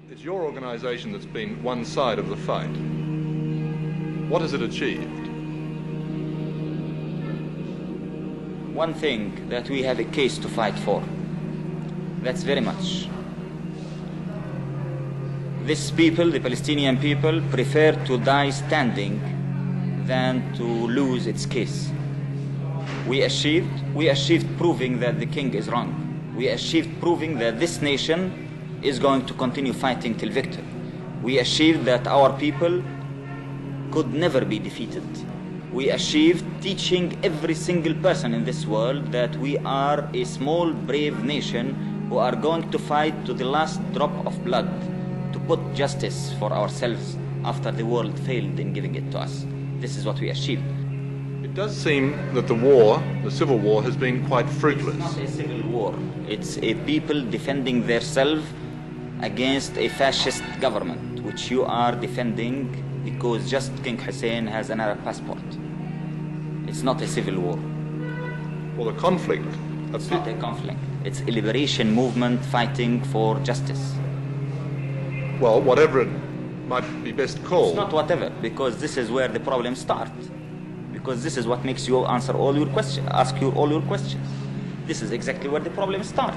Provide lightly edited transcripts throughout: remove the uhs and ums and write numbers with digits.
It's your organisation that's been one side of the fight. What has it achieved? One thing, that we have a case to fight for. That's very much. These people, the Palestinian people, prefer to die standing than to lose its case. We achieved proving that the king is wrong. We achieved proving that this nation is going to continue fighting till victory. We achieved that our people could never be defeated. We achieved teaching every single person in this world that we are a small, brave nation who are going to fight to the last drop of blood to put justice for ourselves after the world failed in giving it to us. This is what we achieved. It does seem that the civil war, has been quite fruitless. It's not a civil war. It's a people defending themselves against a fascist government, which you are defending because just King Hussein has an Arab passport. It's not a civil war. Well, the conflict... It's not a conflict. It's a liberation movement fighting for justice. Well, whatever it might be best called. It's not whatever, because this is where the problems start. Because this is what makes you ask all your questions. This is exactly where the problems start.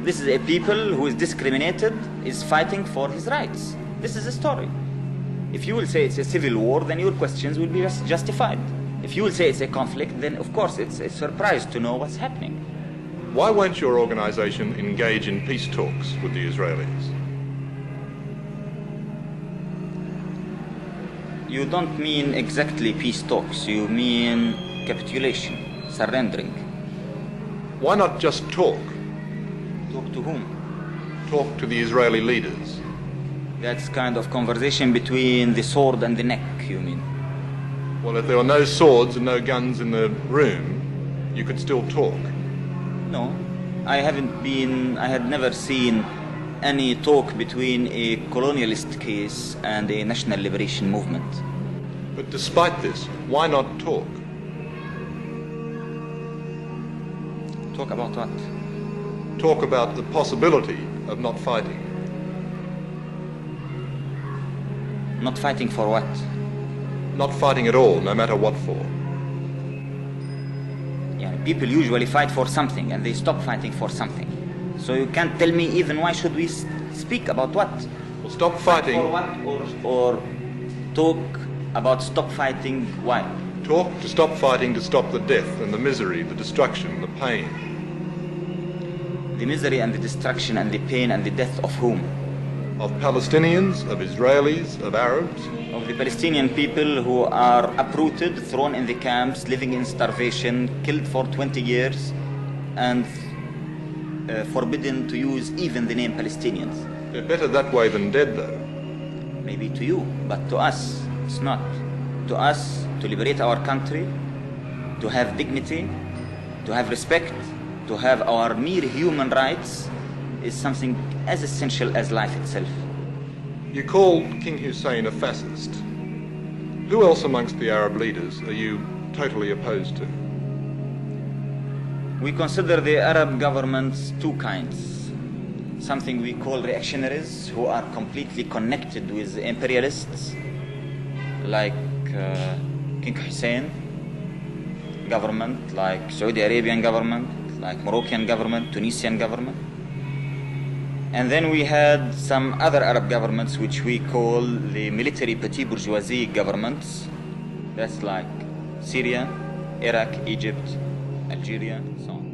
This is a people who is discriminated, is fighting for his rights. This is a story. If you will say it's a civil war, then your questions will be justified. If you will say it's a conflict, then of course it's a surprise to know what's happening. Why won't your organisation engage in peace talks with the Israelis? You don't mean exactly peace talks, you mean capitulation, surrendering. Why not just talk? Talk to whom? Talk to the Israeli leaders. That's kind of conversation between the sword and the neck, you mean? Well, if there were no swords and no guns in the room, you could still talk. No, I had never seen any talk between a colonialist case and a national liberation movement. But despite this, why not talk? Talk about what? Talk about the possibility of not fighting. Not fighting for what? Not fighting at all, no matter what for. Yeah, people usually fight for something and they stop fighting for something. So you can't tell me even why should we speak about what? Well, stop fighting. For what? Or talk about stop fighting, why? Talk to stop fighting, to stop the death and the misery, the destruction, the pain. The misery and the destruction and the pain and the death of whom? Of Palestinians, of Israelis, of Arabs. Of the Palestinian people who are uprooted, thrown in the camps, living in starvation, killed for 20 years, and forbidden to use even the name Palestinians. They're better that way than dead, though. Maybe to you, but to us, it's not. To us, to liberate our country, to have dignity, to have respect, to have our mere human rights, is something as essential as life itself. You called King Hussein a fascist. Who else amongst the Arab leaders are you totally opposed to? We consider the Arab governments two kinds. Something we call reactionaries, who are completely connected with imperialists, like King Hussein government, like Saudi Arabian government, like Moroccan government, Tunisian government. And then we had some other Arab governments which we call the military petit bourgeoisie governments. That's like Syria, Iraq, Egypt, Algeria, and so on.